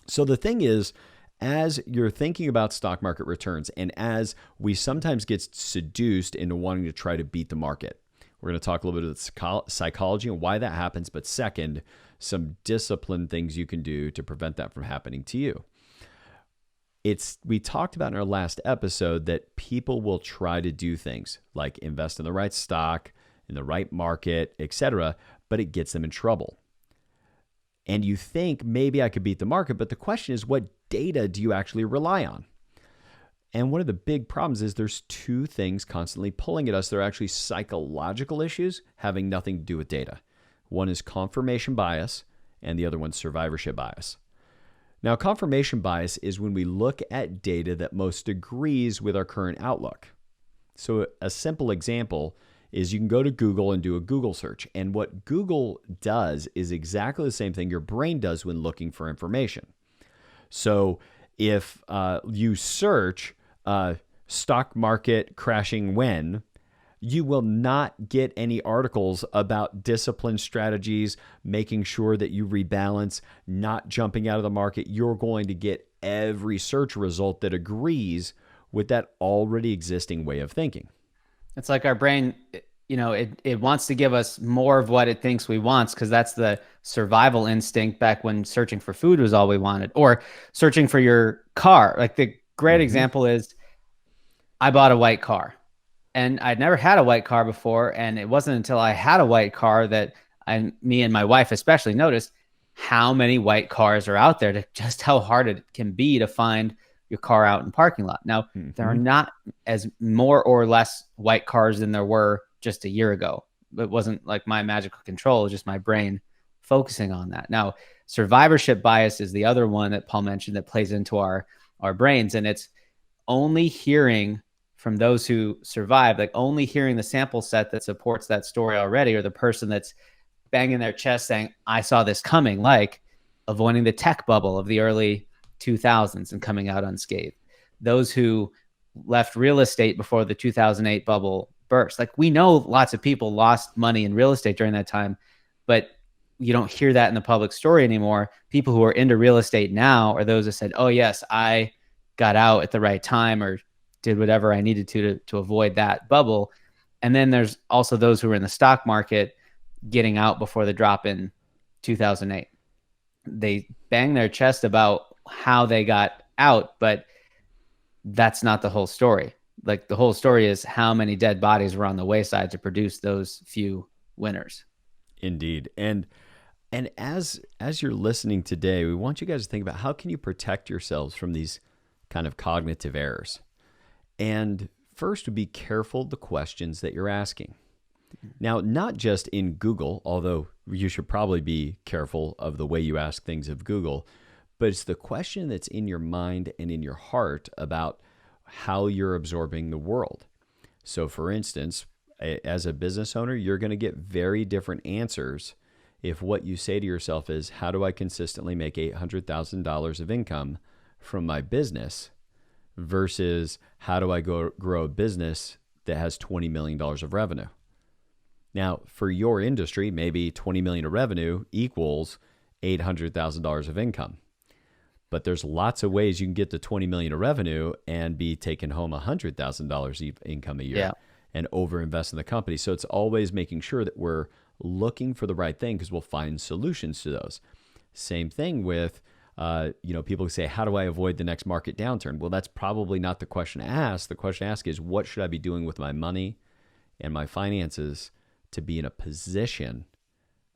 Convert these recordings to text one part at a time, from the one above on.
So the thing is, as you're thinking about stock market returns, and as we sometimes get seduced into wanting to try to beat the market, we're going to talk a little bit of psychology and why that happens. But second, some disciplined things you can do to prevent that from happening to you. We talked about in our last episode that people will try to do things like invest in the right stock, in the right market, etc., but it gets them in trouble. And you think maybe I could beat the market, but the question is, what data do you actually rely on? And one of the big problems is there's two things constantly pulling at us. They're actually psychological issues having nothing to do with data. One is confirmation bias, and the other one's survivorship bias. Now, confirmation bias is when we look at data that most agrees with our current outlook. So a simple example is you can go to Google and do a Google search. And what Google does is exactly the same thing your brain does when looking for information. So if you search stock market crashing when, you will not get any articles about disciplined strategies, making sure that you rebalance, not jumping out of the market. You're going to get every search result that agrees with that already existing way of thinking. It's like our brain, it wants to give us more of what it thinks we want, because that's the survival instinct back when searching for food was all we wanted, or searching for your car. Like the great example is I bought a white car. And I'd never had a white car before. And it wasn't until I had a white car that me and my wife especially noticed how many white cars are out there, to just how hard it can be to find your car out in parking lot. Now, there are not as more or less white cars than there were just a year ago. It wasn't like my magical control, it was just my brain focusing on that. Now, survivorship bias is the other one that Paul mentioned that plays into our brains. And it's only hearing from those who survive, like only hearing the sample set that supports that story already, or the person that's banging their chest saying, I saw this coming, like avoiding the tech bubble of the early 2000s and coming out unscathed. Those who left real estate before the 2008 bubble burst. Like, we know lots of people lost money in real estate during that time, but you don't hear that in the public story anymore. People who are into real estate now are those that said, oh yes, I got out at the right time, or did whatever I needed to avoid that bubble. And then there's also those who were in the stock market getting out before the drop in 2008. They bang their chest about how they got out, but that's not the whole story. Like, the whole story is how many dead bodies were on the wayside to produce those few winners. Indeed. And as you're listening today, we want you guys to think about how can you protect yourselves from these kind of cognitive errors. And first, be careful the questions that you're asking. Now, not just in Google, although you should probably be careful of the way you ask things of Google, but it's the question that's in your mind and in your heart about how you're absorbing the world. So for instance, as a business owner, you're going to get very different answers if what you say to yourself is, how do I consistently make $800,000 of income from my business, versus how do I grow a business that has $20 million of revenue? Now, for your industry, maybe $20 million of revenue equals $800,000 of income. But there's lots of ways you can get to $20 million of revenue and be taking home $100,000 income a year and overinvest in the company. So it's always making sure that we're looking for the right thing, because we'll find solutions to those. Same thing with people who say, how do I avoid the next market downturn? Well, that's probably not the question to ask. The question to ask is, what should I be doing with my money and my finances to be in a position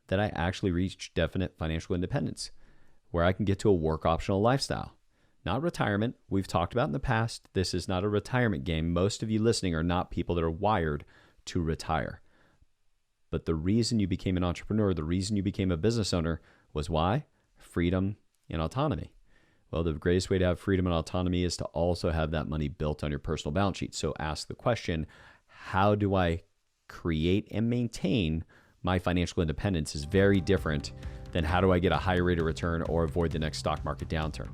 that I actually reach definite financial independence, where I can get to a work optional lifestyle? Not retirement. We've talked about in the past, this is not a retirement game. Most of you listening are not people that are wired to retire. But the reason you became an entrepreneur, the reason you became a business owner was why? Freedom and autonomy. Well, the greatest way to have freedom and autonomy is to also have that money built on your personal balance sheet. So ask the question, how do I create and maintain my financial independence, is very different than how do I get a high rate of return or avoid the next stock market downturn.